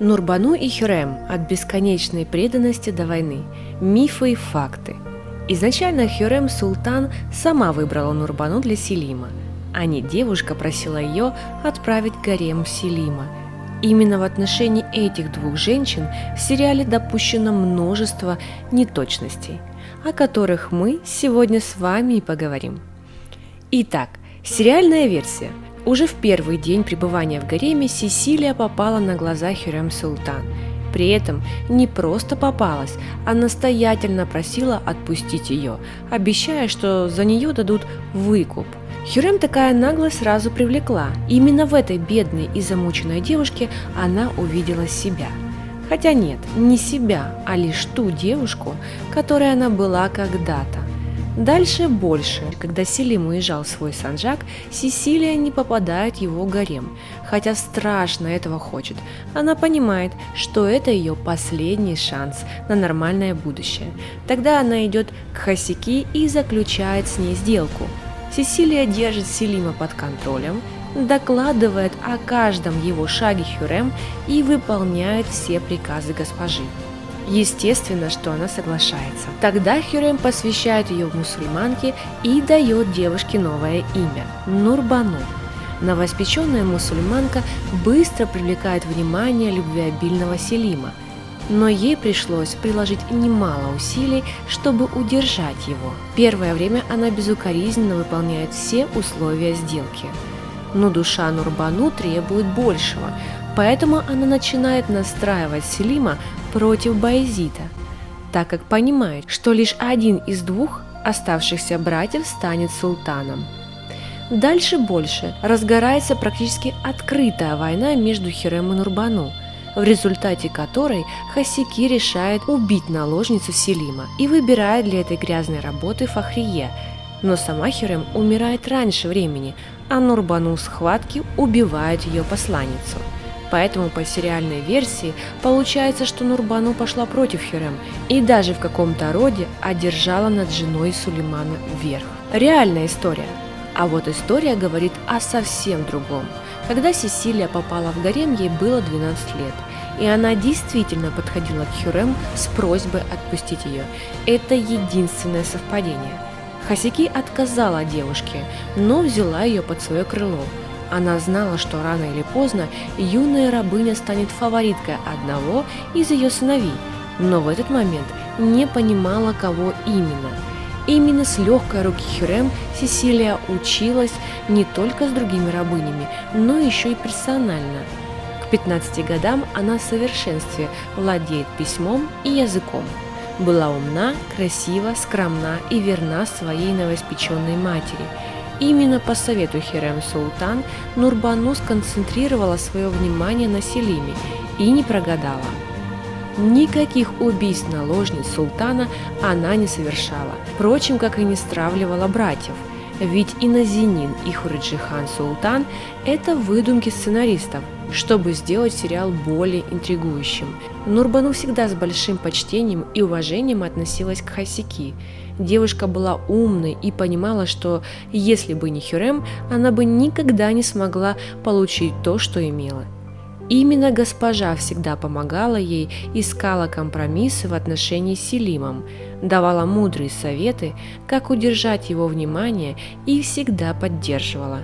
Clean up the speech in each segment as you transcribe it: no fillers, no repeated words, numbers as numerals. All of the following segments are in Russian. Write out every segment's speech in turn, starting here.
Нурбану и Хюррем от бесконечной преданности до войны. Мифы и факты. Изначально Хюррем Султан сама выбрала Нурбану для Селима, а не девушка просила ее отправить гарем Селима. Именно в отношении этих двух женщин в сериале допущено множество неточностей, о которых мы сегодня с вами и поговорим. Итак, сериальная версия. Уже в первый день пребывания в гареме Сесилия попала на глаза Хюррем Султан. При этом не просто попалась, а настоятельно просила отпустить ее, обещая, что за нее дадут выкуп. Хюррем такая наглость сразу привлекла. Именно в этой бедной и замученной девушке она увидела себя. Хотя нет, не себя, а лишь ту девушку, которой она была когда-то. Дальше больше. Когда Селим уезжал в свой санджак, Сесилия не попадает в его гарем, хотя страшно этого хочет. Она понимает, что это ее последний шанс на нормальное будущее. Тогда она идет к Хасики и заключает с ней сделку. Сесилия держит Селима под контролем, докладывает о каждом его шаге Хюррем и выполняет все приказы госпожи. Естественно, что она соглашается. Тогда Хюррем посвящает ее в мусульманки и дает девушке новое имя – Нурбану. Новоиспеченная мусульманка быстро привлекает внимание любвеобильного Селима, но ей пришлось приложить немало усилий, чтобы удержать его. Первое время она безукоризненно выполняет все условия сделки. Но душа Нурбану требует большего, поэтому она начинает настраивать Селима против Баязита, так как понимает, что лишь один из двух оставшихся братьев станет султаном. Дальше больше. Разгорается практически открытая война между Хюррем и Нурбану, в результате которой Хасики решает убить наложницу Селима и выбирает для этой грязной работы Фахрие, но сама Хюррем умирает раньше времени, а Нурбану в схватке убивает ее посланницу. Поэтому по сериальной версии получается, что Нурбану пошла против Хюррем и даже в каком-то роде одержала над женой Сулеймана верх. Реальная история. А вот история говорит о совсем другом. Когда Сесилия попала в гарем, ей было 12 лет, и она действительно подходила к Хюррем с просьбой отпустить ее. Это единственное совпадение. Хасики отказала девушке, но взяла ее под свое крыло. Она знала, что рано или поздно юная рабыня станет фавориткой одного из ее сыновей, но в этот момент не понимала, кого именно. Именно с легкой руки Хюррем Сесилия училась не только с другими рабынями, но еще и персонально. К 15 годам она в совершенстве владеет письмом и языком. Была умна, красива, скромна и верна своей новоиспеченной матери. Именно по совету Хюррем Султан Нурбану сконцентрировала свое внимание на Селиме и не прогадала. Никаких убийств наложниц султана она не совершала, впрочем, как и не стравливала братьев, ведь и Назинин, и Хуриджи-хан Султан – это выдумки сценаристов, чтобы сделать сериал более интригующим. Нурбану всегда с большим почтением и уважением относилась к Хасики. Девушка была умной и понимала, что если бы не Хюррем, она бы никогда не смогла получить то, что имела. Именно госпожа всегда помогала ей, искала компромиссы в отношении с Селимом, давала мудрые советы, как удержать его внимание, и всегда поддерживала.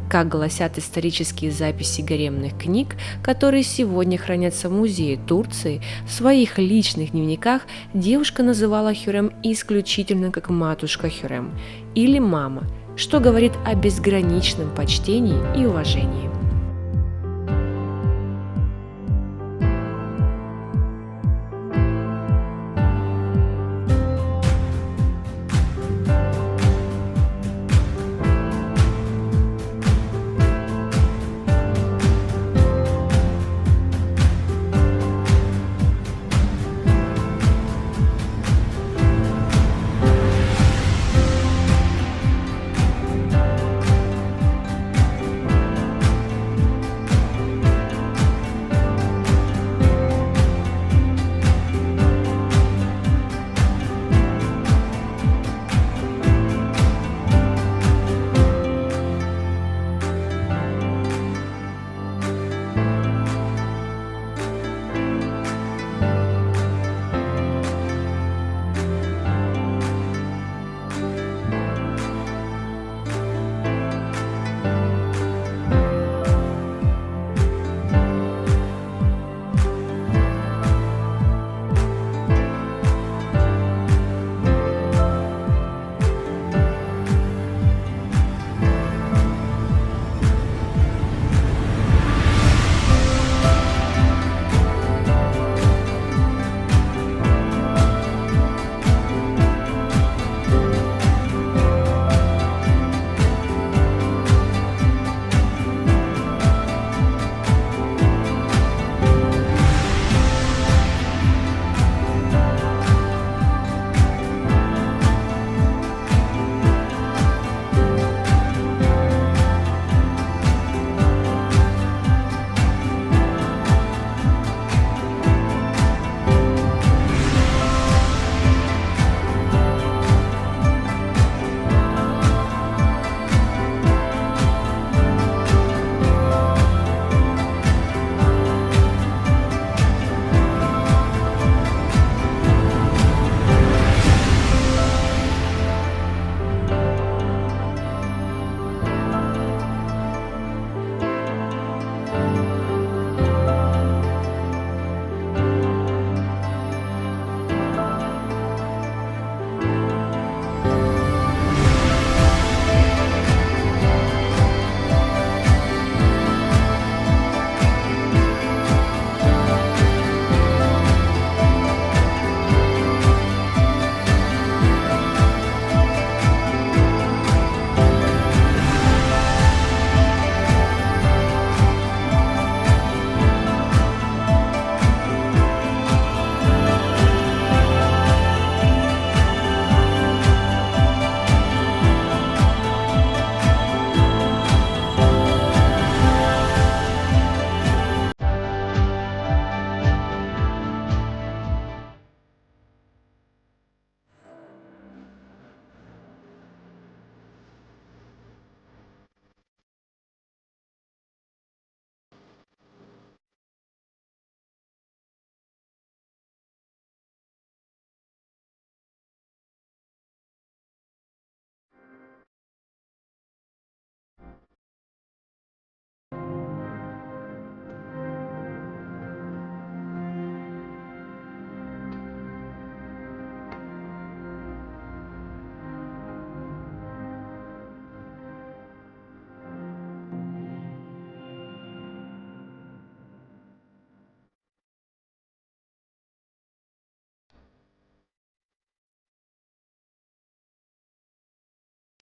Как гласят исторические записи гаремных книг, которые сегодня хранятся в музее Турции, в своих личных дневниках девушка называла Хюррем исключительно как матушка Хюррем или мама, что говорит о безграничном почтении и уважении.